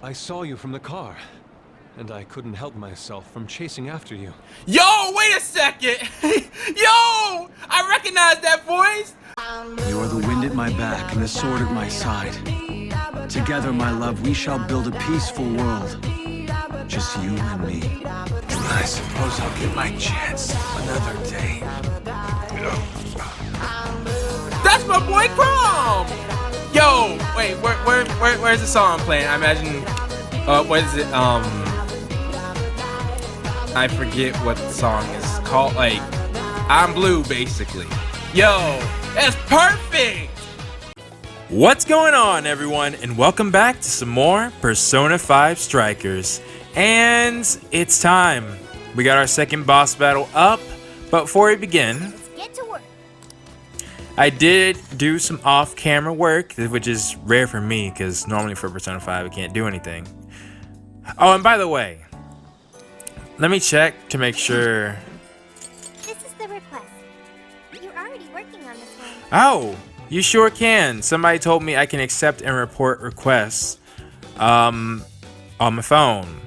I saw you from the car, and I couldn't help myself from chasing after you. Yo, wait a second! Yo! I recognize that voice! You are the wind at my back and the sword at my side. Together, my love, we shall build a peaceful world. Just you and me. I suppose I'll get my chance another day. That's my boy Chrome! Yo, wait, where's the song playing? I imagine, what is it, I forget what the song is called, like, I'm Blue, basically. Yo, that's perfect! What's going on, everyone, and welcome back to some more Persona 5 Strikers. And it's time. We got our second boss battle up, but before we begin, let's get to work. I did do some off-camera work, which is rare for me, because normally for Persona 5 I can't do anything. Oh, and by the way, let me check to make sure. This is the request. You're already working on this one. Oh, you sure can. Somebody told me I can accept and report requests on my phone.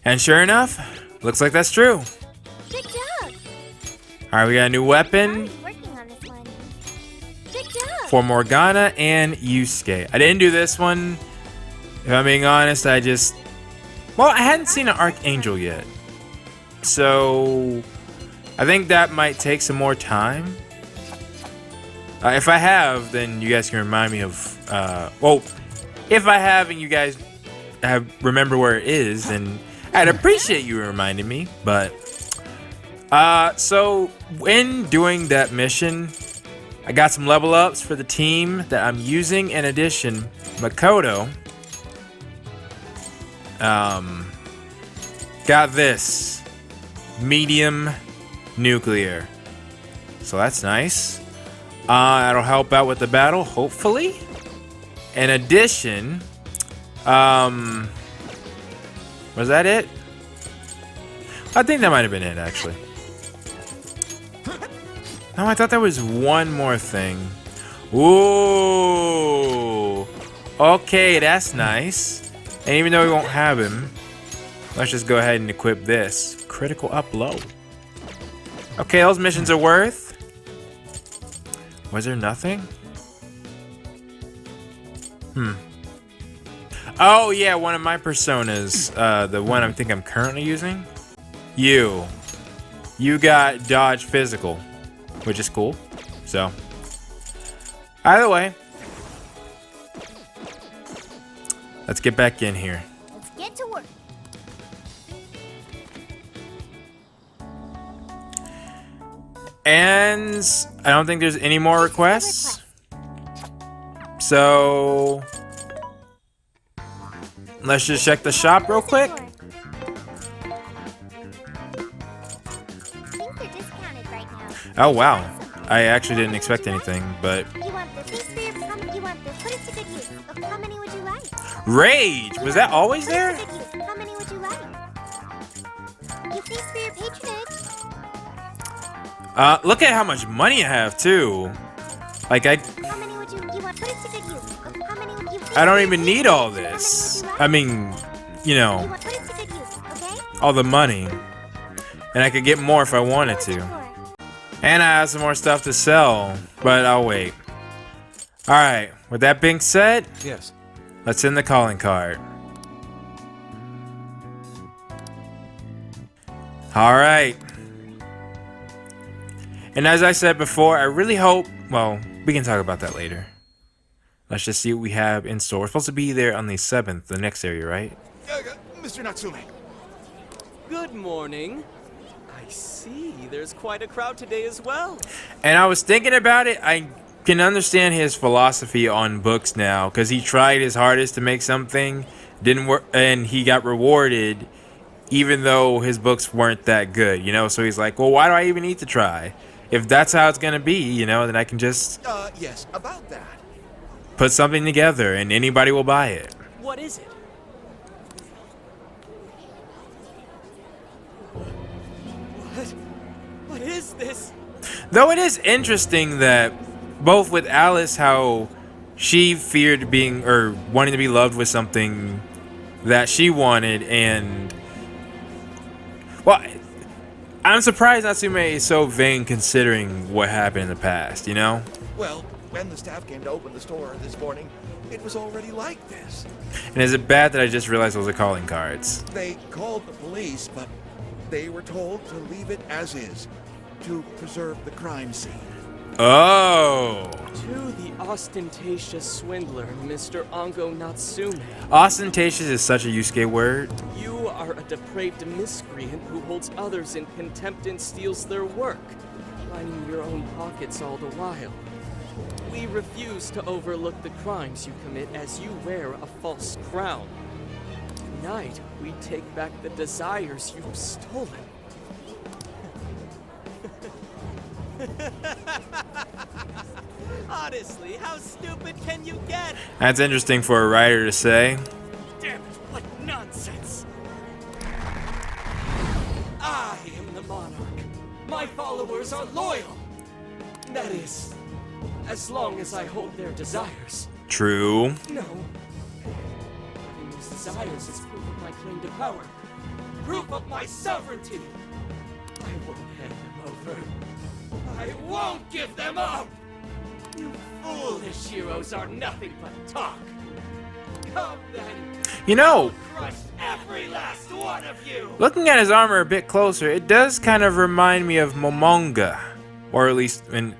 And sure enough, looks like that's true. Good job. Alright, we got a new weapon Working on this one. Good job. for Morgana and Yusuke. I didn't do this one. If I'm being honest, I hadn't seen an Archangel yet. So, I think that might take some more time. If I have, then you guys can remind me of, if I have and you guys remember where it is, then I'd appreciate you reminding me. But, so when doing that mission, I got some level ups for the team that I'm using. In addition, Makoto got this medium nuclear, so that's nice. That'll help out with the battle, hopefully. In addition, was that it? I think that might have been it, actually. No, I thought there was one more thing. Ooh. Okay, that's nice. And even though we won't have him, let's just go ahead and equip this. Critical upload. Okay, those missions are worth. Was there nothing? Oh yeah, one of my personas, the one I think I'm currently using. You got dodge physical, which is cool. So, either way, let's get back in here. Let's get to work. And I don't think there's any more requests. So let's just check the shop real quick. Things are discounted right now. Oh wow, I actually didn't expect anything, but You want this? These for your you want this? Put it to good use. How many would you like? Rage, was that always there? Put it to good use. How many would you like? You thanks for your patronage. Look at how much money I have too. Like How many would you want? Put it to good use. How many would you? I don't even need all this. I mean, you know, You want put it to good use, okay? all the money. And I could get more if I wanted to. And I have some more stuff to sell, but I'll wait. Alright, with that being said, Yes. let's send the calling card. Alright. And as I said before, I really hope, well, we can talk about that later. Let's just see what we have in store. We're supposed to be there on the 7th, the next area, right? Mr. Natsume. Good morning. I see there's quite a crowd today as well. And I was thinking about it. I can understand his philosophy on books now, because he tried his hardest to make something, didn't work, and he got rewarded, even though his books weren't that good, you know? So he's like, well, why do I even need to try? If that's how it's gonna be, you know, then I can just Yes, about that. put something together and anybody will buy it. What is it? What is this? Though it is interesting that both with Alice, how she feared being or wanting to be loved with something that she wanted, and well, I'm surprised Natsume is so vain considering what happened in the past, you know? Well, when the staff came to open the store this morning, it was already like this. And is it bad that I just realized those are calling cards? They called the police, but they were told to leave it as is, to preserve the crime scene. Oh! To the ostentatious swindler, Mr. Ongo Natsume. Ostentatious is such a Yusuke word. You are a depraved miscreant who holds others in contempt and steals their work, lining your own pockets all the while. We refuse to overlook the crimes you commit as you wear a false crown. Tonight, we take back the desires you've stolen. Honestly, how stupid can you get? That's interesting for a writer to say. Damn it, what nonsense! I am the monarch. My followers are loyal. That is, as long as I hold their desires. True. No. Having those desires is proof of my claim to power. Proof of my sovereignty. I won't hand them over. I won't give them up! You foolish heroes are nothing but talk. Come then. You know, Crush every last one of you! looking at his armor a bit closer, it does kind of remind me of Momonga. Or at least in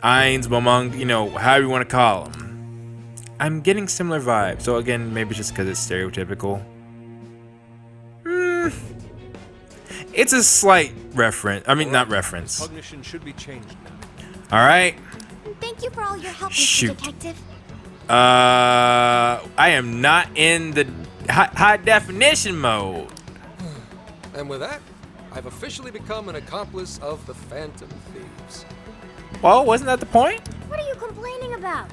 Ainz, Momonga, you know, however you want to call him. I'm getting similar vibes. So again, maybe just because it's stereotypical. It's a slight reference. I mean, not reference. Cognition should be changed now. Alright. Thank you for all your help, Shoot. Mr. Detective. I am not in the high definition mode. And with that, I've officially become an accomplice of the Phantom Thieves. Well, wasn't that the point? What are you complaining about?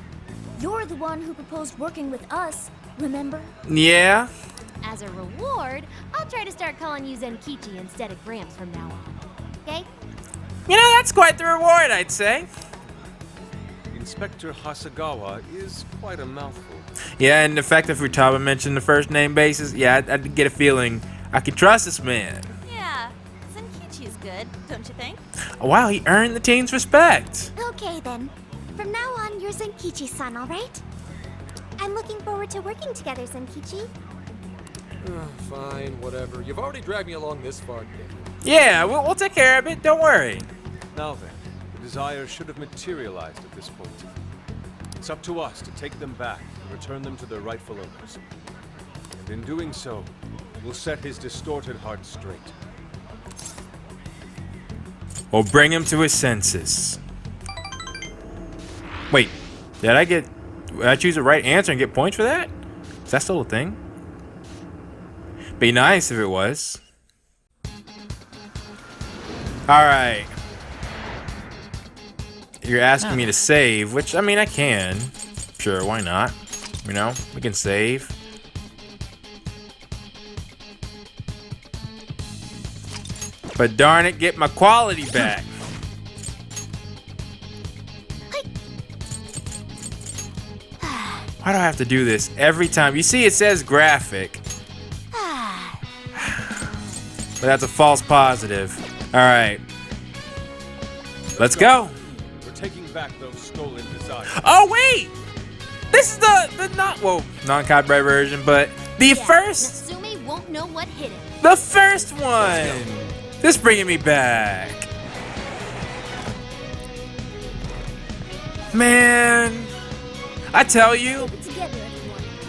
You're the one who proposed working with us, remember? Yeah. As a reward, I'll try to start calling you Zenkichi instead of Gramps from now on. Okay? You know, that's quite the reward, I'd say. Inspector Hasagawa is quite a mouthful. Yeah, and the fact that Futaba mentioned the first name basis, yeah, I get a feeling I can trust this man. Yeah, Zenkichi's good, don't you think? Oh, wow, he earned the team's respect. Okay then. From now on, you're Zenkichi-san, alright? I'm looking forward to working together, Zenkichi. Fine, whatever. You've already dragged me along this far, kid. Yeah, we'll take care of it, don't worry. Now then, the desires should have materialized at this point. It's up to us to take them back and return them to their rightful owners. And in doing so, we'll set his distorted heart straight. We'll bring him to his senses. Wait, did I choose the right answer and get points for that? Is that still a thing? Be nice if it was. Alright. You're asking me to save, which, I mean, I can. Sure, why not? You know, we can save. But darn it, get my quality back. Why do I have to do this every time? You see, it says graphic. But that's a false positive. Alright. Let's go. We're taking back those stolen desires. Oh, wait! This is the non-copyright version, but the first... Natsume won't know what hit him. The first one! This bringing me back. Man, I tell you,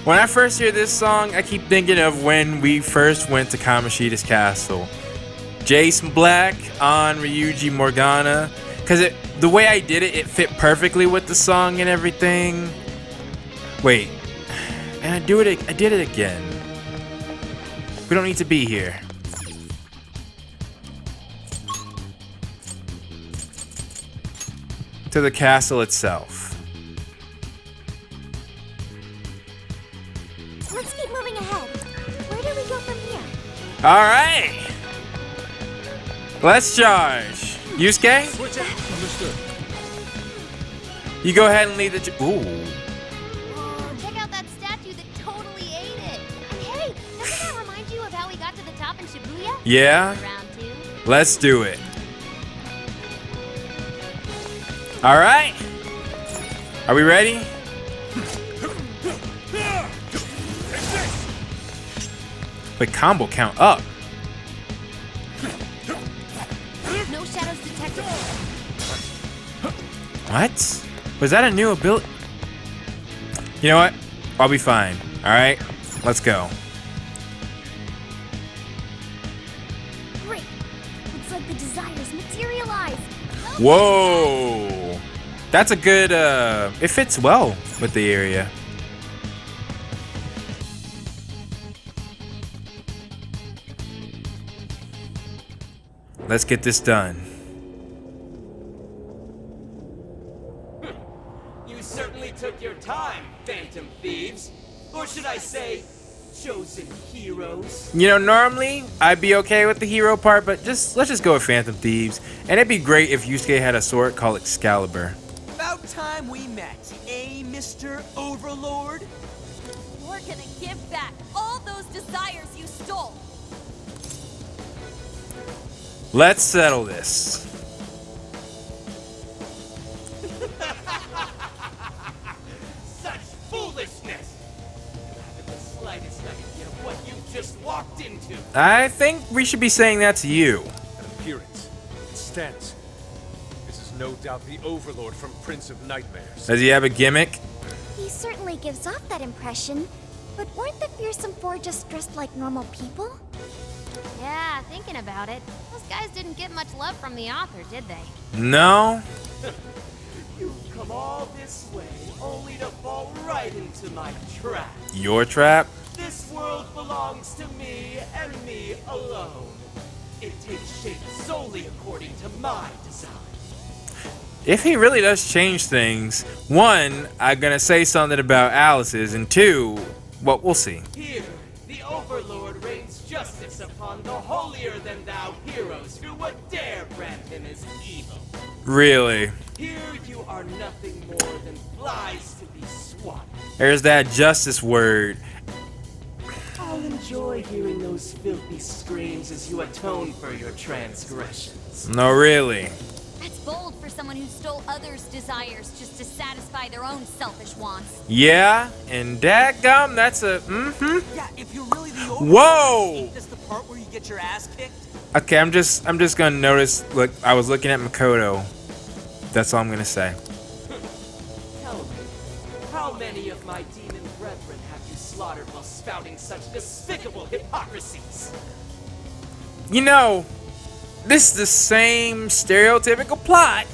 when I first hear this song, I keep thinking of when we first went to Kamoshida's castle. Jason Black on Ryuji Morgana, because the way I did it, it fit perfectly with the song and everything. Wait, and I did it again. We don't need to be here. To the castle itself. Let's keep moving ahead. Where do we go from here? Alright! Let's charge. Yusuke? Switch it. Understood. You go ahead and lead the... Ooh. Oh, check out that statue that totally ate it. Hey, shop in Shibuya? Yeah? Round 2. Let's do it. All right. Are we ready? Wait, combo count up. No shadows detected. What? Was that a new ability? You know what? I'll be fine. All right, let's go. Great. Looks like the desires materialized. Whoa. That's a good, it fits well with the area. Let's get this done. You certainly took your time, Phantom Thieves. Or should I say, chosen heroes? You know, normally I'd be okay with the hero part, but let's just go with Phantom Thieves. And it'd be great if Yusuke had a sword called Excalibur. About time we met, eh, Mr. Overlord? You're gonna give back all those desires you stole. Let's settle this. Such foolishness! You haven't the slightest idea of what you've just walked into. I think we should be saying that to you. An appearance. It stands. This is no doubt the Overlord from Prince of Nightmares. Does he have a gimmick? He certainly gives off that impression. But weren't the fearsome four just dressed like normal people? Yeah, thinking about it, those guys didn't get much love from the author, did they? No. You've come all this way, only to fall right into my trap. Your trap? This world belongs to me and me alone. It takes shape solely according to my design. If he really does change things, one, I'm gonna say something about Alice's, and two, well, we'll see. Here, the Overlord rains justice upon the holier-than-thou heroes who would dare brand him as evil. Really? Here you are nothing more than flies to be swatted. There's that justice word. I'll enjoy hearing those filthy screams as you atone for your transgressions. No, really. That's bold for someone who stole others' desires just to satisfy their own selfish wants. Yeah, and dadgum, that's a Yeah, if you're really the Overlord, Whoa! ain't this the part where you get your ass kicked? Okay, I'm just gonna notice. Look, I was looking at Makoto. That's all I'm gonna say. Tell me, how many of my demon brethren have you slaughtered while spouting such despicable hypocrisies? You know, this is the same stereotypical plot.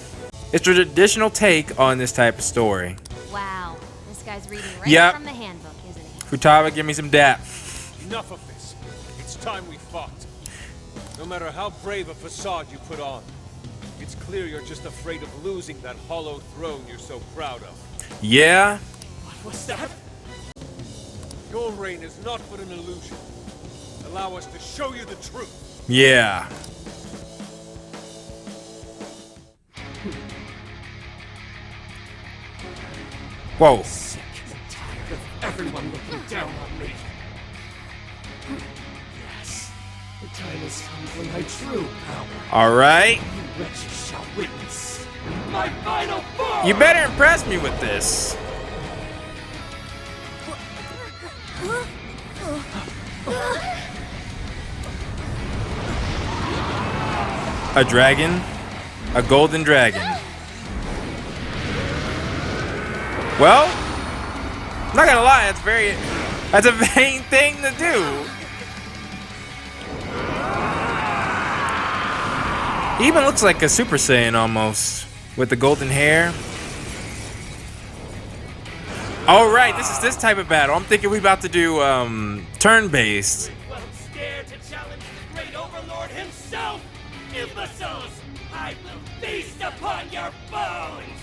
It's a traditional take on this type of story. Wow, this guy's reading right Yep. from the handbook, isn't he? Futaba, give me some dap. Enough of this. It's time we fought. No matter how brave a facade you put on, it's clear you're just afraid of losing that hollow throne you're so proud of. Yeah? What was that? Your reign is not but an illusion. Allow us to show you the truth. Yeah. Whoa. Sick and tired of everyone looking down on me. Yes, the time has come for my true power. Alright. You wretches shall witness my final form! You better impress me with this. A dragon? A golden dragon. Well, I'm not gonna lie, that's a vain thing to do. He even looks like a Super Saiyan almost, with the golden hair. All right, this is this type of battle. I'm thinking we about to do turn-based. Won't dare to challenge the great Overlord himself! Imbeciles! I will feast upon your bones!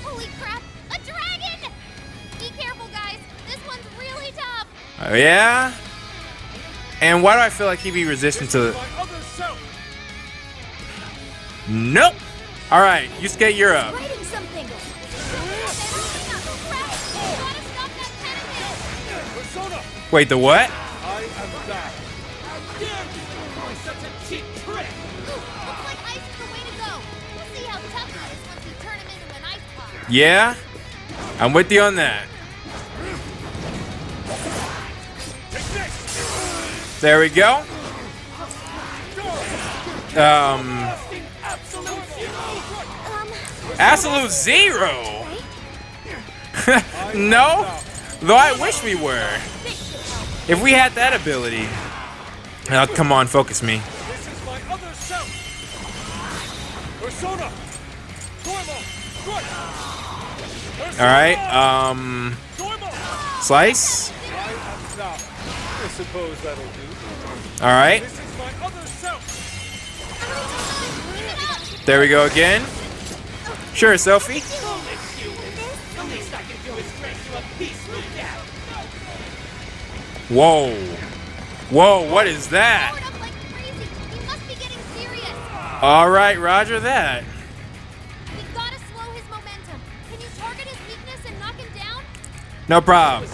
Holy crap, a dragon! Be careful, guys. This one's really tough. Oh yeah. And why do I feel like he'd be resistant to? My other self. Nope. All right, Yusuke, you're up. Writing something. Persona, Wait, the what? I am back. How dare Yeah, I'm with you on that. There we go. Absolute zero. No, though I wish we were. If we had that ability. Oh, come on, focus me. This is my other self. Persona. All right. Slice. I suppose that'll do. All right. This is my other self. There we go again. Sure, Sophie. Whoa. Whoa, what is that? Powered up like crazy. He must be getting serious. All right, roger that. We've got to slow his momentum. Can you target his weakness and knock him down? No problem.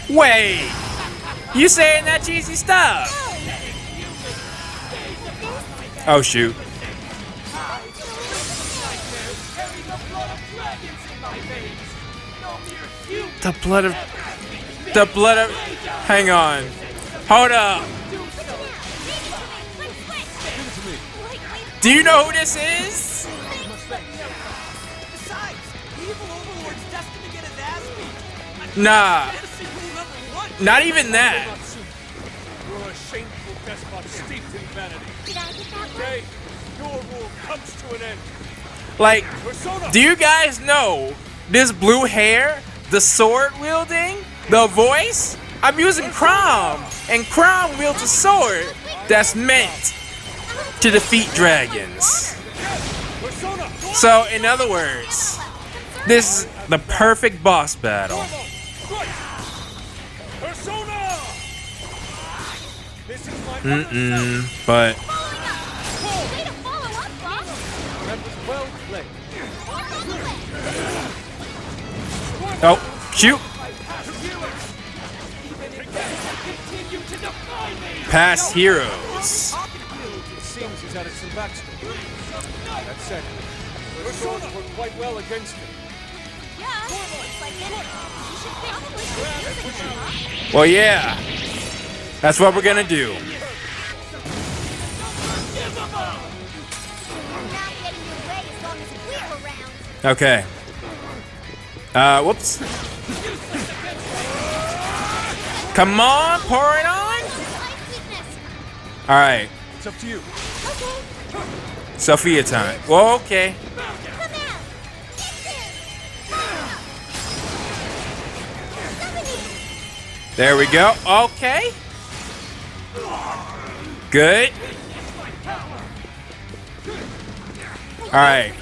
Wait. You saying that cheesy stuff? Oh, shoot. The blood of... Hang on. Hold up. Do you know who this is? Besides, the evil Overlord's destined to get his ass beat. Nah. Fantasy rule number one. Not even that. You're a shameful despot steeped in vanity. Did I get that one? Today, your rule comes to an end. Like, Persona. do you guys know this blue hair, the sword wielding, the voice? I'm using Crom, and Crom wields a sword that's meant to defeat dragons. Persona. So, in other words, this is the perfect boss battle. Good. Persona. This is my other self. But Way to follow up, boss. That was well played. More on the way. oh, shoot! Past heroes. It seems he's added some backstory. That said, Persona worked quite well against him. Yeah, looks like it. You should probably keep using them, huh? Well, yeah. That's what we're gonna do. I'm not getting in your way as long as we're around. Okay. Whoops. Come on, pour it on. All right, It's up to you. Okay. Sophia time. Well, okay. Come out. There we go. Okay. Good. All right.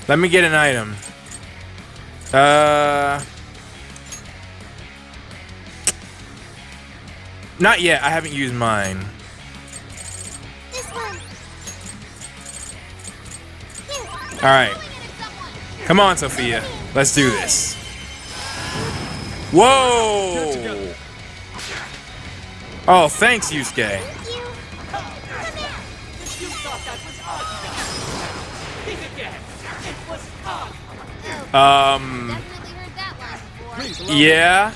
Let me get an item. Not yet. I haven't used mine. This one. Here. All right. Come on, Sophia. Let's do this. Whoa! Oh, thanks, Yusuke. Thank you. Come out. You thought that was us. Think again. It was us. Definitely heard that line before. Yeah.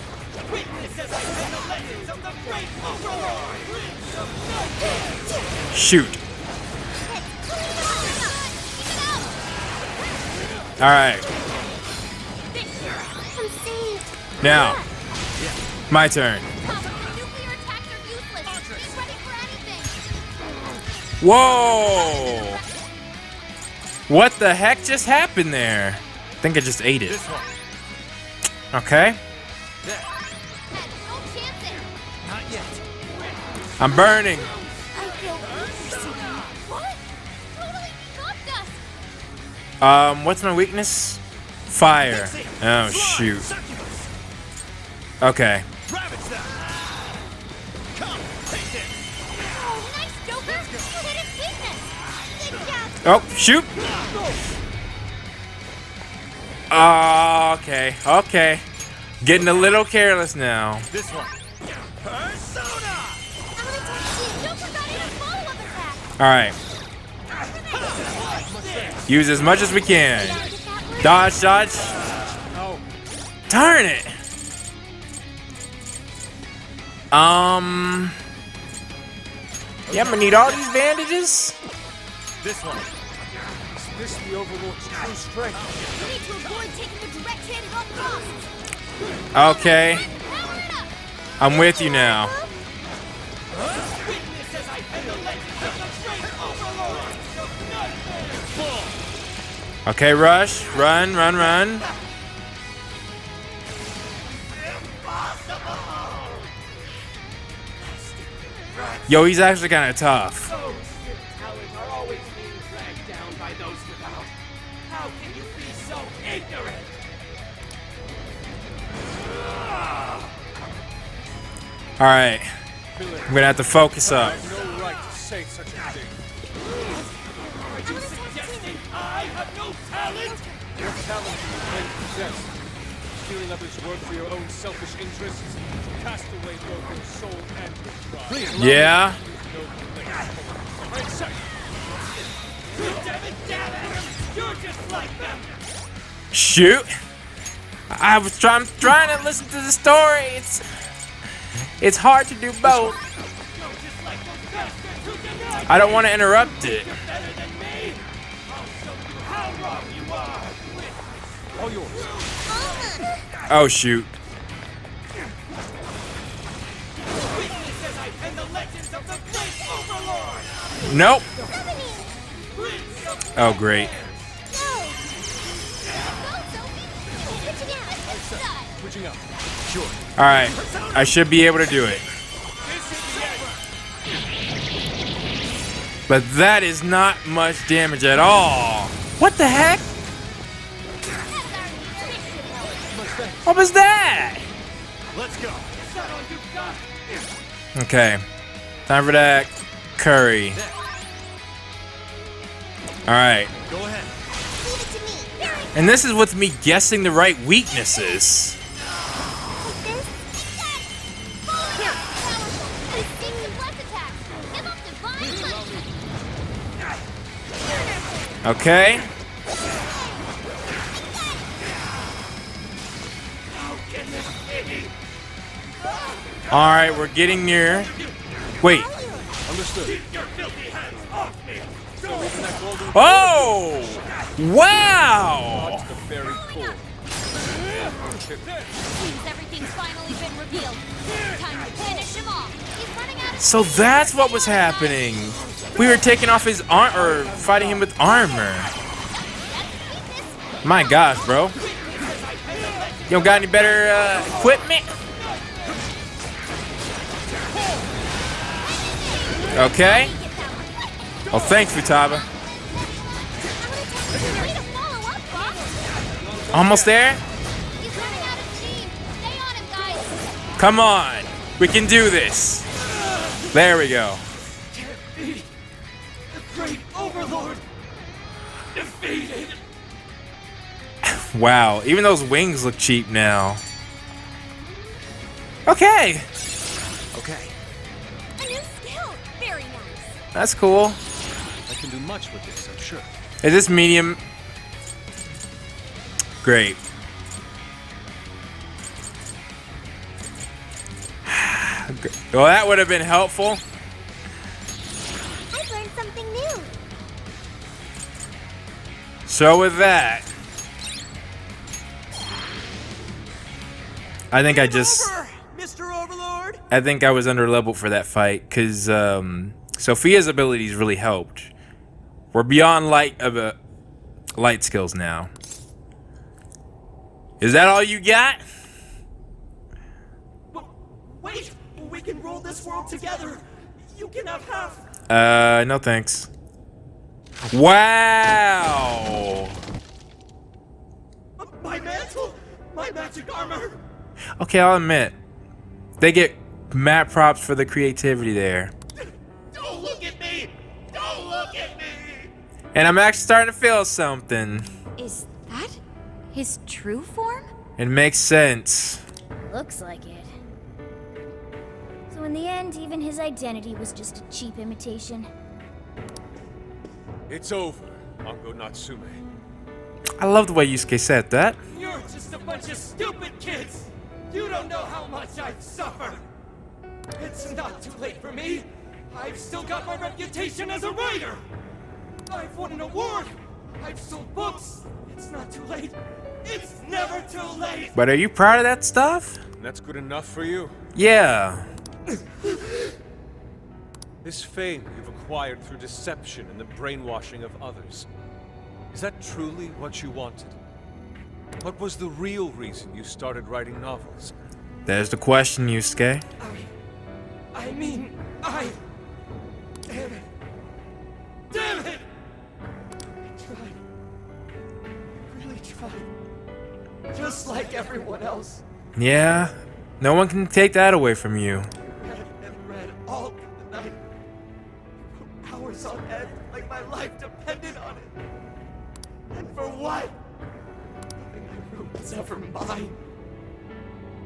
Witnesses the legends of the great Overlord. Shoot. All right. I'm saved. Now, my turn. Nuclear attacks are useless. Be ready for anything. Whoa! What the heck just happened there? I think I just ate it. Okay. Don't chance it. Not yet. I'm burning. I feel What? Totally knocked us. What's my weakness? Fire. Oh, shoot. Okay. Oh, nice, Joker. You hit its weakness. good job. Oh, shoot. Okay. Okay. Getting a little careless now. This one. I'm gonna talk to you. Joker got in a follow-up attack. All right. Use as much as we can. Dodge, dodge. Darn it. Yeah, I'm gonna need all these bandages. This one. Is this the Overlord's true strength? You need to avoid taking the direct hit at all costs. Okay. Power it up. I'm with you now. Witness as I bend the legends of the great Overlord. Nightmare. Okay, Rush. Run, run, run. Yo, he's actually kind of tough. Those with talent are always being dragged down by those without. How can you be so ignorant? All right. I'm gonna have to focus I up. have no right to say such a thing. Are you suggesting I have no talent? What talent do you claim to possess? Stealing others' work for your own selfish interests? Cast away both your soul and your pride. Yeah. Damn it! You're just like them! Shoot. I'm trying to listen to the story. It's hard to do both. You're just like those bastards who deny I don't want to interrupt it. you're better than me! I'll show you how wrong you are! All yours. Oh shoot. Witness as I pen the legends of the great Overlord! Nope. Oh great. Switching up. All right. I should be able to do it. But that is not much damage at all. What the heck? What was that? Let's go. Okay. Time for that curry. All right. Go ahead. And this is with me guessing the right weaknesses. Okay. All right, we're getting near. Wait. Understood. Oh! Wow! The very core. Seems everything's finally been revealed. Time to finish him off. He's running out of So that's what was happening. We were taking off his arm, or fighting him with armor. My gosh, bro. You don't got any better equipment? Okay. Well, thanks, Futaba. way to follow up, Bob. Almost there? He's running out of steam. Stay on him, guys. Come on. We can do this. There we go. The great Overlord defeated. Wow. Even those wings look cheap now. Okay. Okay. A new skill. Very nice. That's cool. I can do much with this, I'm sure. Is this medium? Great. Well, that would have been helpful. I've learned something new. So with that, I think Mr. Overlord! I think I was under leveled for that fight because Sophia's abilities really helped. We're beyond light skills now. Is that all you got? Wait! We can rule this world together! You can have half! No thanks. Wow. My mantle! My magic armor! Okay, I'll admit. They get mad props for the creativity there. Don't look at me! Don't look at me! And I'm actually starting to feel something. Is that his true form? It makes sense. Looks like it. So in the end, even his identity was just a cheap imitation. It's over. Ango Natsume. I love the way Yusuke said that. You're just a bunch of stupid kids! You don't know how much I've suffered! It's not too late for me! I've still got my reputation as a writer! I've won an award! I've sold books! It's not too late! It's never too late! But are you proud of that stuff? That's good enough for you. Yeah. This fame you've acquired through deception and the brainwashing of others. Is that truly what you wanted? What was the real reason you started writing novels? There's the question, Yusuke. I mean, damn it! Damn it! I tried. I really tried. Just like everyone else. Yeah. No one can take that away from you. Read and read all through the night. I wrote hours on end, like my life depended on it. And for what? Nothing I wrote was ever mine.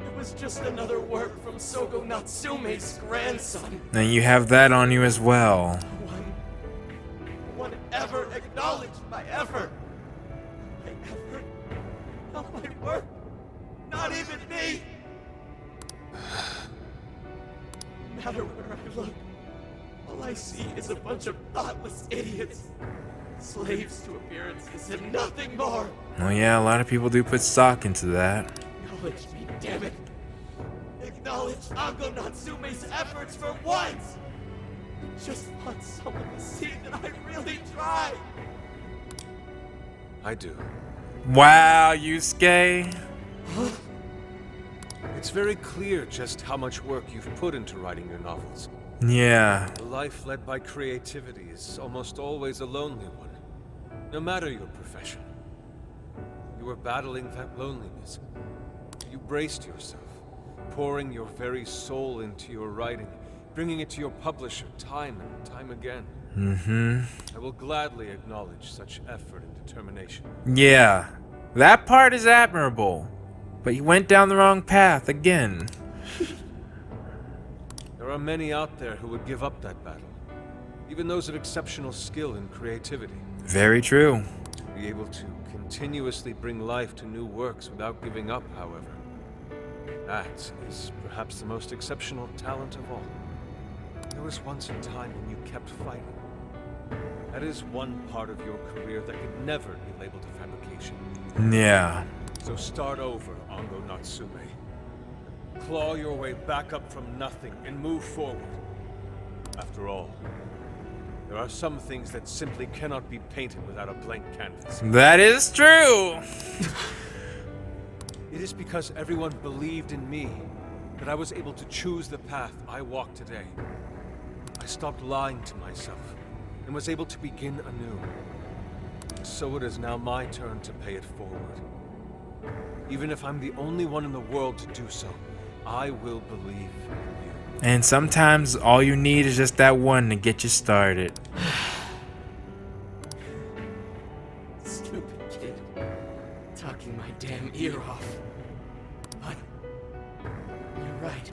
It was just another work from Sogo Natsume's grandson. And you have that on you as well. No one ever acknowledged my effort. My effort, not my work, not even me. No matter where I look, all I see is a bunch of thoughtless idiots. Slaves to appearances and nothing more. Oh yeah, a lot of people do put stock into that. Acknowledge me, damn it. Acknowledge Ango Natsume's efforts for once. I just want someone to see that I really tried. I do. Wow, Yusuke. It's very clear just how much work you've put into writing your novels. Yeah. A life led by creativity is almost always a lonely one, no matter your profession. You were battling that loneliness. You braced yourself, pouring your very soul into your writing, bringing it to your publisher time and time again. I will gladly acknowledge such effort and determination. Yeah. That part is admirable. But you went down the wrong path again. There are many out there who would give up that battle, even those of exceptional skill and creativity. Very true. To be able to continuously bring life to new works without giving up, however, that is perhaps the most exceptional talent of all. There was once a time when you kept fighting. That is one part of your career that could never be labeled a fabrication. Yeah. So start over, Ango Natsume. Claw your way back up from nothing and move forward. After all, there are some things that simply cannot be painted without a blank canvas. That is true. It is because everyone believed in me that I was able to choose the path I walk today. I stopped lying to myself and was able to begin anew. So it is now my turn to pay it forward. Even if I'm the only one in the world to do so, I will believe in you. And sometimes all you need is just that one to get you started. Stupid kid. Talking my damn ear off. But you're right.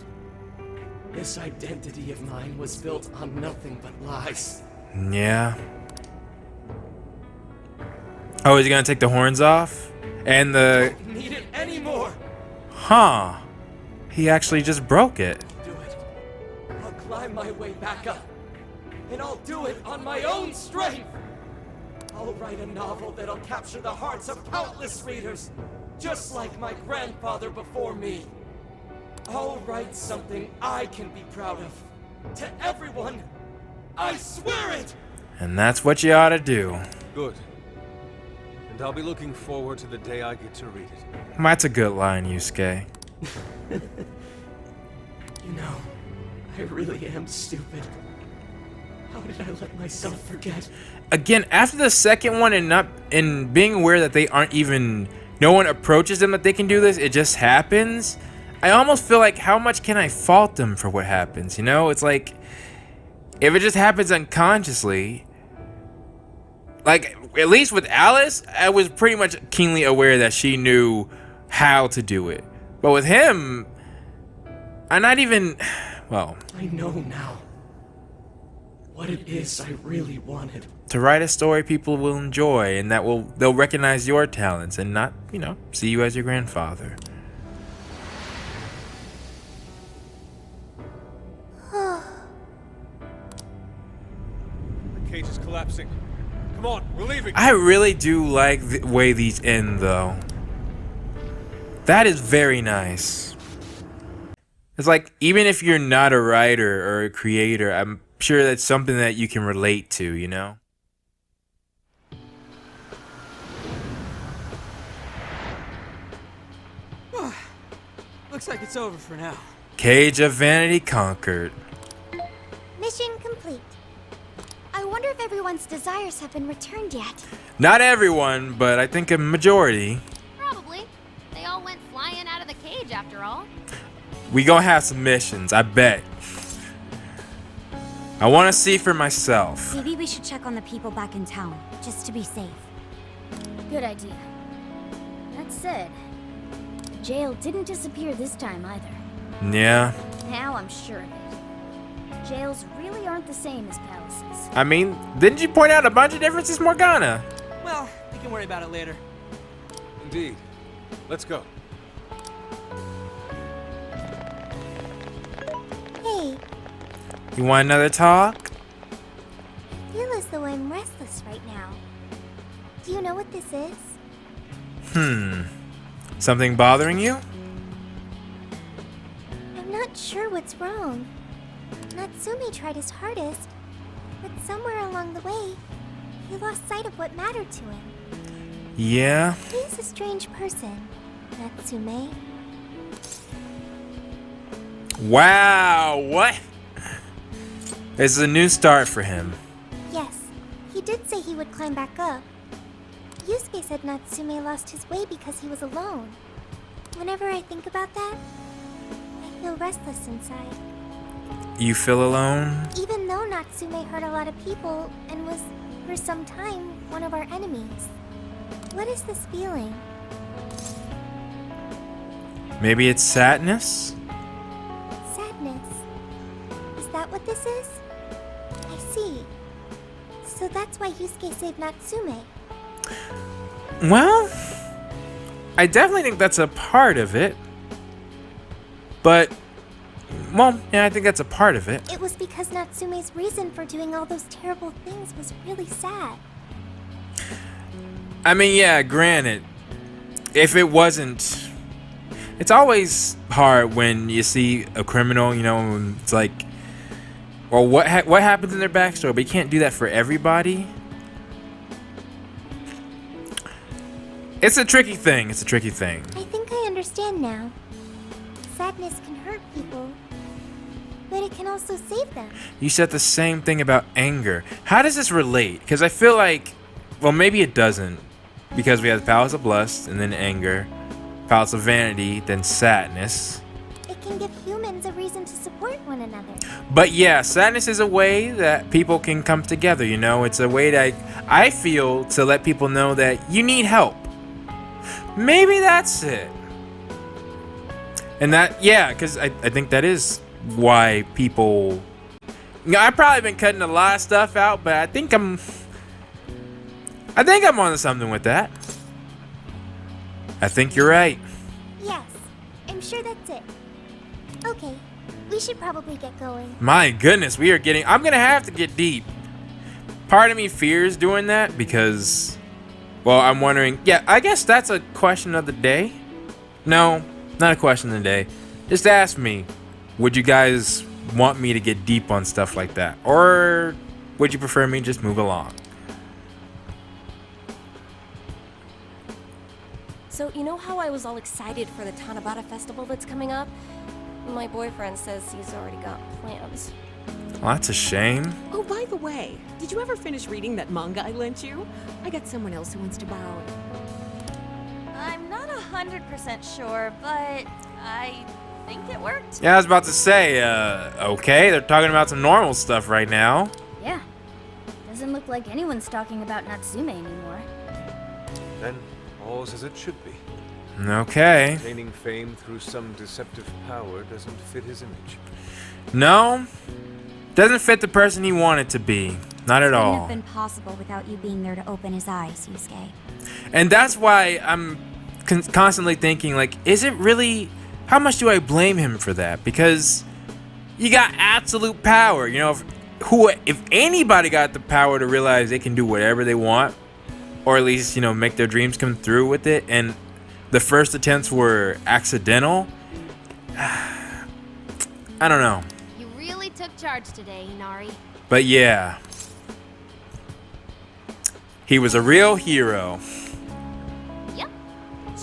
This identity of mine was built on nothing but lies. Yeah. Oh, is he gonna take the horns off? And the... Don't need it anymore. Huh. He actually just broke it. Do it. I'll climb my way back up. And I'll do it on my own strength. I'll write a novel that'll capture the hearts of countless readers, just like my grandfather before me. I'll write something I can be proud of. To everyone, I swear it! And that's what you ought to do. Good. And I'll be looking forward to the day I get to read it. That's a good line, Yusuke. You know, I really am stupid. How did I let myself forget? Again, after the second one and being aware that they aren't even, no one approaches them that they can do this, it just happens. I almost feel like, how much can I fault them for what happens? You know, it's like, if it just happens unconsciously, like, at least with Alice, I was pretty much keenly aware that she knew how to do it. But with him, I'm not even, well. I know now. what it is I really wanted. To write a story people will enjoy, and they'll recognize your talents and not, see you as your grandfather. The cage is collapsing. Come on, we're leaving. I really do like the way these end, though. That is very nice. It's like, even if you're not a writer or a creator, I'm sure that's something that you can relate to, Looks like it's over for now. Cage of Vanity conquered. Mission complete. I wonder if everyone's desires have been returned yet. Not everyone, but I think a majority. Probably. They all went flying out of the cage after all. We gonna have some missions, I bet. I want to see for myself. Maybe we should check on the people back in town, just to be safe. Good idea. That said, the jail didn't disappear this time either. Yeah. Now I'm sure of it. Jails really aren't the same as palaces. I mean, didn't you point out a bunch of differences, Morgana? Well, we can worry about it later. Indeed. Let's go. Hey, You want another talk? I feel as though I'm restless right now. Do you know what this is? Something bothering you? I'm not sure what's wrong. Natsume tried his hardest, but somewhere along the way, he lost sight of what mattered to him. Yeah. He's a strange person, Natsume. Wow, what? This is a new start for him. Yes, he did say he would climb back up. Yusuke said Natsume lost his way because he was alone. Whenever I think about that, I feel restless inside. You feel alone? Even though Natsume hurt a lot of people and was, for some time, one of our enemies. What is this feeling? Maybe it's sadness? Sadness. Is that what this is? I see. So that's why Yusuke saved Natsume. Well, I definitely think that's a part of it. But, well, yeah, I think that's a part of it. It was because Natsume's reason for doing all those terrible things was really sad. I mean, yeah, granted, if it wasn't... It's always hard when you see a criminal, and it's like, well, what happens in their backstory? But you can't do that for everybody. It's a tricky thing. It's a tricky thing. I think I understand now. Sadness can hurt people, but it can also save them. You said the same thing about anger. How does this relate? Because I feel like, well, maybe it doesn't. Because we have the Palace of Lust, and then anger. Palace of Vanity, then sadness. It can give humans a reason to support one another. But yeah, sadness is a way that people can come together, It's a way that I feel to let people know that you need help. Maybe that's it. And that, yeah, because I think that is why people... I've probably been cutting a lot of stuff out, but I think I'm onto something with that. I think you're right. Yes, I'm sure that's it. Okay, we should probably get going. My goodness, I'm gonna have to get deep. Part of me fears doing that because, well, I'm wondering, yeah, I guess that's a question of the day. No, not a question of the day. Just ask me, would you guys want me to get deep on stuff like that? Or would you prefer me just move along? So, you know how I was all excited for the Tanabata festival that's coming up? My boyfriend says he's already got plans. Well, that's a shame. Oh, by the way, did you ever finish reading that manga I lent you? I got someone else who wants to borrow it. I'm not 100% sure, but I think it worked. Yeah, I was about to say, okay, they're talking about some normal stuff right now. Yeah. Doesn't look like anyone's talking about Natsume anymore. Then all's as it should be. Okay. Attaining fame through some deceptive power doesn't fit his image. No. Doesn't fit the person he wanted to be. Not at Wouldn't all. have been possible without you being there to open his eyes, Yusuke. And that's why I'm constantly thinking, like, is it really... How much do I blame him for that? Because you got absolute power. You know, if anybody got the power to realize they can do whatever they want, or at least, you know, make their dreams come through with it, and the first attempts were accidental, I don't know. You really took charge today, Inari. But yeah, he was a real hero. Yep.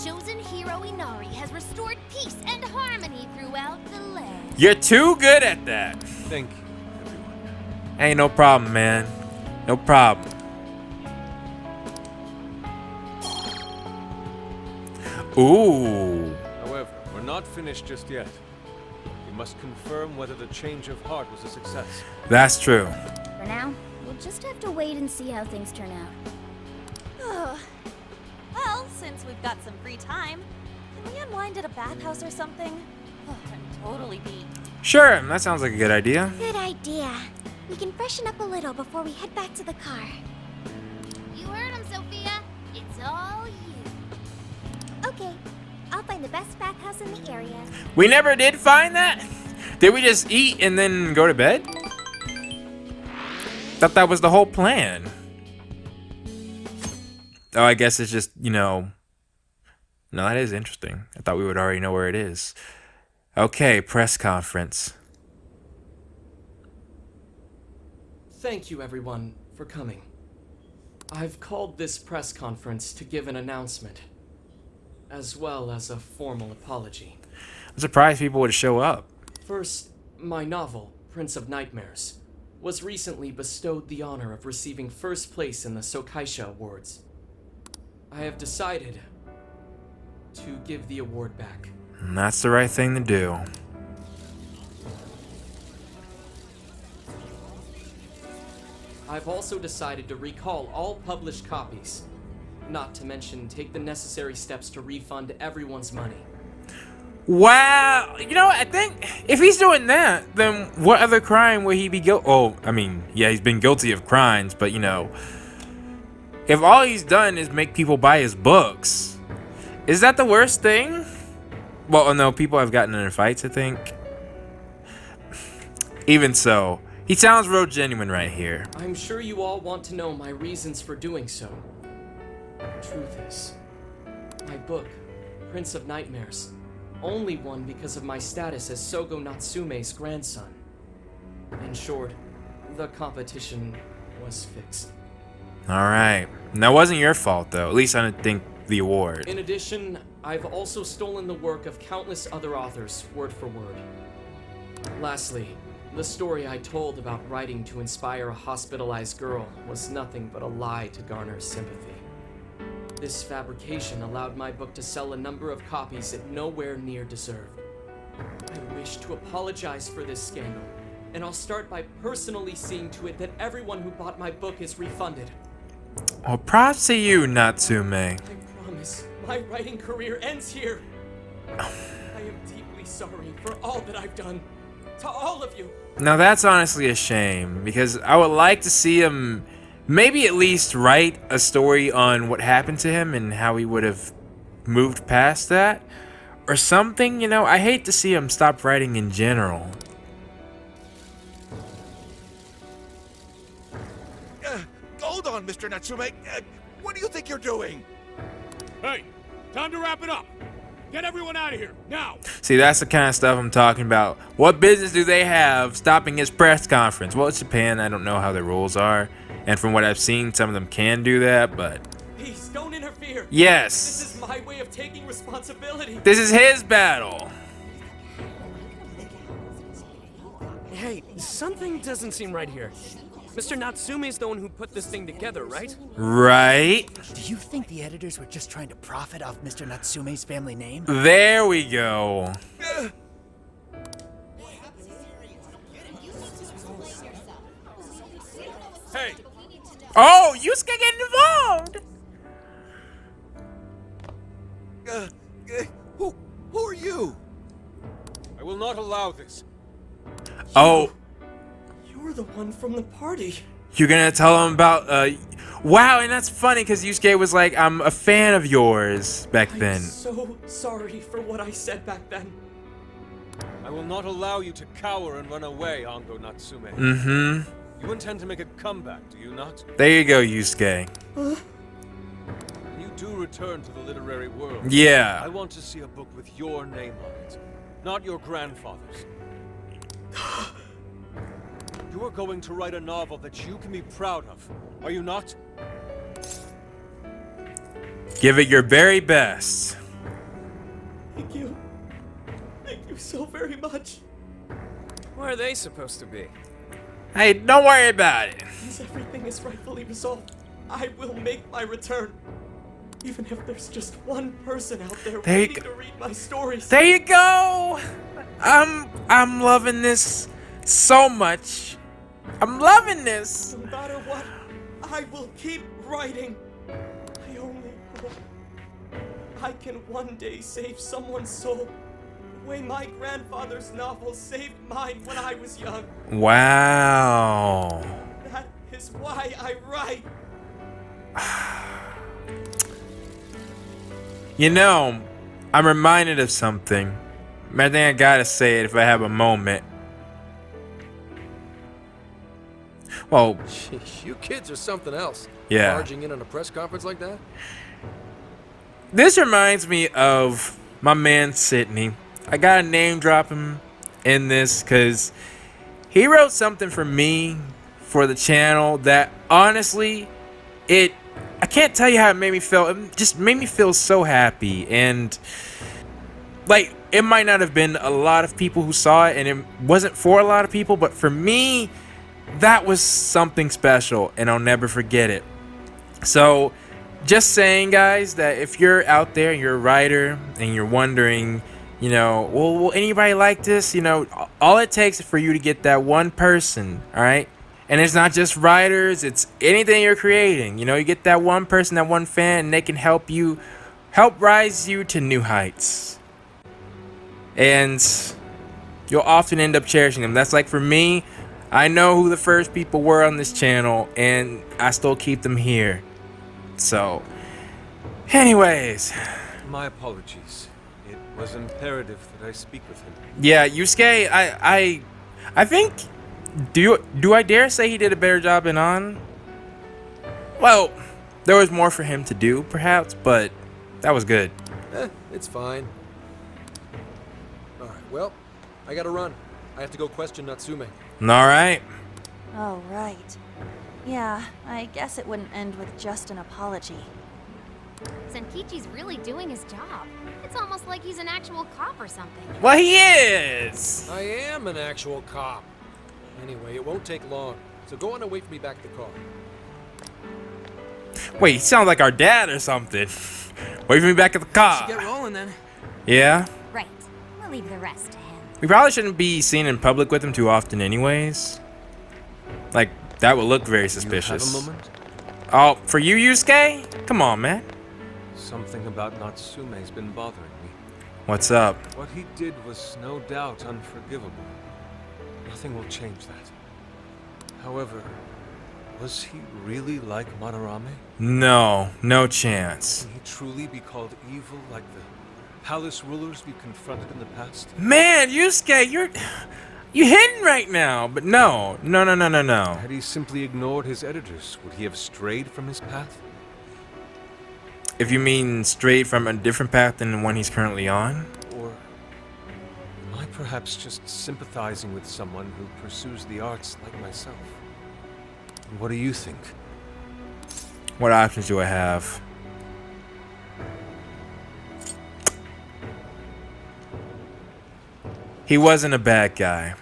Chosen hero Inari has restored peace and harmony throughout the land. You're too good at that. Thank you, everyone. Ain't no problem, man. No problem. Ooh. However, we're not finished just yet. We must confirm whether the change of heart was a success. That's true. For now, we'll just have to wait and see how things turn out. Well, since we've got some free time, can we unwind at a bathhouse or something? Oh, I'm totally beat. Sure, that sounds like a good idea. Good idea. We can freshen up a little before we head back to the car. You heard him, Sophia. It's all you. Okay, I'll find the best bathhouse in the area. We never did find that? Did we just eat and then go to bed? Thought that was the whole plan. Oh, I guess it's just, you know... No, that is interesting. I thought we would already know where it is. Okay, press conference. Thank you, everyone, for coming. I've called this press conference to give an announcement, as well as a formal apology. I'm surprised people would show up. First, my novel, Prince of Nightmares, was recently bestowed the honor of receiving first place in the Sokaisha Awards. I have decided to give the award back. And that's the right thing to do. I've also decided to recall all published copies, not to mention take the necessary steps to refund everyone's money. Wow! You know, I think if he's doing that, then what other crime would he be guilty? Oh, I mean, yeah, he's been guilty of crimes, but you know, if all he's done is make people buy his books, is that the worst thing? Well, no, people have gotten in fights, I think. Even so, he sounds real genuine right here. I'm sure you all want to know my reasons for doing so. The truth is, my book, Prince of Nightmares, only won because of my status as Sogo Natsume's grandson. In short, the competition was fixed. Alright. That wasn't your fault, though. At least I didn't think the award. In addition, I've also stolen the work of countless other authors, word for word. Lastly, the story I told about writing to inspire a hospitalized girl was nothing but a lie to garner sympathy. This fabrication allowed my book to sell a number of copies it nowhere near deserved. I wish to apologize for this scandal, and I'll start by personally seeing to it that everyone who bought my book is refunded. Well, props to you, Natsume. I promise, my writing career ends here. I am deeply sorry for all that I've done. To all of you. Now that's honestly a shame, because I would like to see him maybe at least write a story on what happened to him and how he would have moved past that. Or something, you know, I hate to see him stop writing in general. Hold on, Mr. Natsume. What do you think you're doing? Hey, time to wrap it up. Get everyone out of here, now! See, that's the kind of stuff I'm talking about. What business do they have stopping his press conference? Well, it's Japan. I don't know how the rules are. And from what I've seen, some of them can do that, but... Please, don't interfere! Yes! This is my way of taking responsibility! This is his battle! Hey, something doesn't seem right here. Mr. Natsume's the one who put this thing together, right? Right? Do you think the editors were just trying to profit off Mr. Natsume's family name? There we go. Hey! Oh, Yusuke getting involved! Who are you? I will not allow this. Oh. You're the one from the party. You're gonna tell him about, wow, and that's funny because Yusuke was like, I'm a fan of yours back then. I'm so sorry for what I said back then. I will not allow you to cower and run away, Ango Natsume. Mm-hmm. You intend to make a comeback, do you not? There you go, Yusuke. You do return to the literary world. Yeah. I want to see a book with your name on it, not your grandfather's. You are going to write a novel that you can be proud of, are you not? Give it your very best. Thank you. Thank you so very much. Where are they supposed to be? Hey, don't worry about it. Once everything is rightfully resolved, I will make my return. Even if there's just one person out there waiting to read my stories. There you go. I'm loving this so much. I'm loving this. No matter what, I will keep writing. I only hope I can one day save someone's soul the way my grandfather's novel saved mine when I was young. Wow. That is why I write. You know, I'm reminded of something. I think I gotta say it if I have a moment. Well, Sheesh, you kids are something else. Yeah. Barging in on a press conference like that? this reminds me of my man Sydney. I gotta name drop him in this because he wrote something for me for the channel that honestly, I can't tell you how it made me feel. It just made me feel so happy. And like, it might not have been a lot of people who saw it, and it wasn't for a lot of people, but for me, that was something special, and I'll never forget it. So, just saying, guys, that if you're out there and you're a writer and you're wondering, you know, well, will anybody like this? You know, all it takes is for you to get that one person, all right? And it's not just writers, it's anything you're creating. You know, you get that one person, that one fan, and they can help rise you to new heights. And you'll often end up cherishing them. That's like for me, I know who the first people were on this channel, and I still keep them here. So, anyways. My apologies. It was imperative that I speak with him. Yeah, Yusuke, I think, do I dare say he did a better job than On? Well, there was more for him to do, perhaps, but that was good. It's fine. Alright, well, I gotta run. I have to go question Natsume. Alright. Oh, right. Yeah, I guess it wouldn't end with just an apology. Zenkichi's really doing his job. It's almost like he's an actual cop or something. Well, he is! I am an actual cop. Anyway, it won't take long, so go on and wait for me back at the car. Wait, he sounds like our dad or something. Wait for me back at the car. Should get rolling then. Yeah? Right. We'll leave the rest to him. We probably shouldn't be seen in public with him too often anyways. Like, that would look very suspicious. You have a moment? Oh, for you, Yusuke? Come on, man. Something about Natsume's been bothering me. What's up? What he did was no doubt unforgivable. Nothing will change that. However, was he really like Madarame? No, no chance. Can he truly be called evil like the palace rulers we confronted in the past? Man, Yusuke, you're hidden right now, but no. Had he simply ignored his editors, would he have strayed from his path? If you mean strayed from a different path than the one he's currently on? Or am I perhaps just sympathizing with someone who pursues the arts like myself? What do you think? What options do I have? He wasn't a bad guy.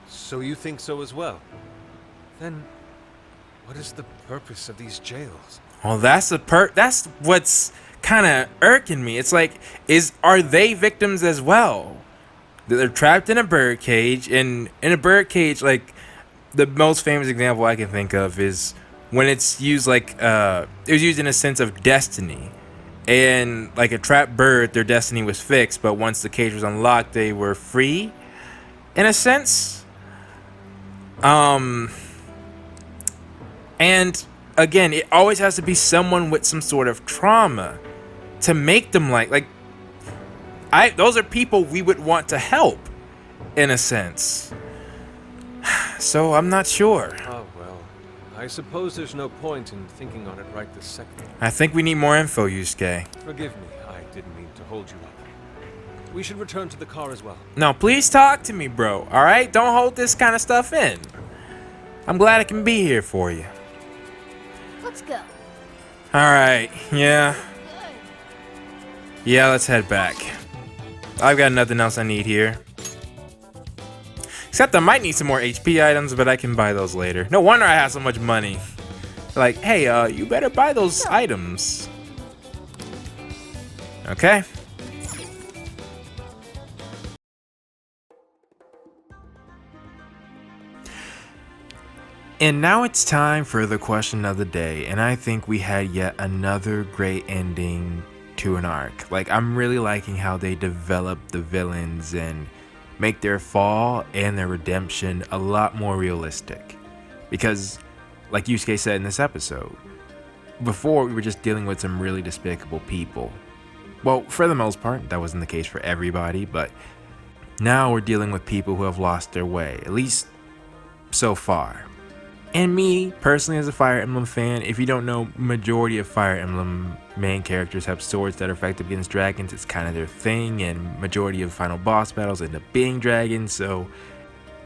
So you think so as well? Then, what is the purpose of these jails? Well, that's what's kind of irking me. It's like, are they victims as well? They're trapped in a bird cage, and in a bird cage, like, the most famous example I can think of is when it's used like, it was used in a sense of destiny. And like a trapped bird, their destiny was fixed, but once the cage was unlocked, they were free, in a sense. And again, it always has to be someone with some sort of trauma to make them those are people we would want to help, in a sense. So I'm not sure. Oh, well, I suppose there's no point in thinking on it right this second. I think we need more info, Yusuke. Forgive me, I didn't mean to hold you up. We should return to the car as well. No, please talk to me, bro, alright? Don't hold this kind of stuff in. I'm glad I can be here for you. Let's go. Alright, yeah. Yeah, let's head back. I've got nothing else I need here. Except I might need some more HP items, but I can buy those later. No wonder I have so much money. Like, hey, you better buy those items. Okay. And now it's time for the question of the day, and I think we had yet another great ending to an arc. Like, I'm really liking how they develop the villains and make their fall and their redemption a lot more realistic. Because, like Yusuke said in this episode, before we were just dealing with some really despicable people. Well, for the most part, that wasn't the case for everybody, but now we're dealing with people who have lost their way, at least so far. And me, personally, as a Fire Emblem fan, if you don't know, majority of Fire Emblem main characters have swords that are effective against dragons. It's kind of their thing, and majority of final boss battles end up being dragons. So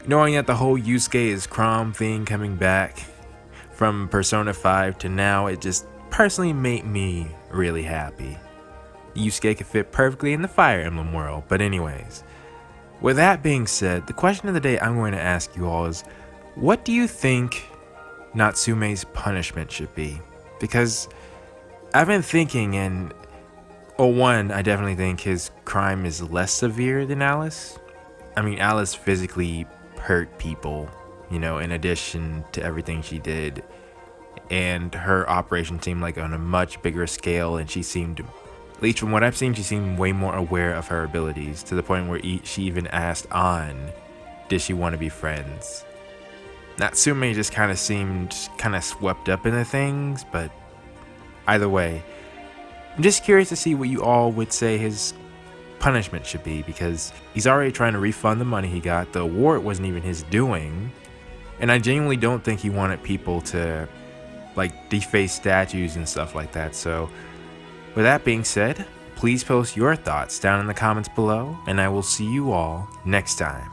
knowing that the whole Yusuke is Chrom thing coming back from Persona 5 to now, it just personally made me really happy. Yusuke could fit perfectly in the Fire Emblem world. But anyways, with that being said, the question of the day I'm going to ask you all is, what do you think Natsume's punishment should be? Because I've been thinking, and one, I definitely think his crime is less severe than Alice. I mean, Alice physically hurt people, you know, in addition to everything she did. And her operation seemed like on a much bigger scale, and she seemed, at least from what I've seen, she seemed way more aware of her abilities, to the point where she even asked Ann, did she want to be friends? Natsume just kind of seemed kind of swept up into things, but either way, I'm just curious to see what you all would say his punishment should be, because he's already trying to refund the money he got. The award wasn't even his doing, and I genuinely don't think he wanted people to like deface statues and stuff like that. So with that being said, please post your thoughts down in the comments below, and I will see you all next time.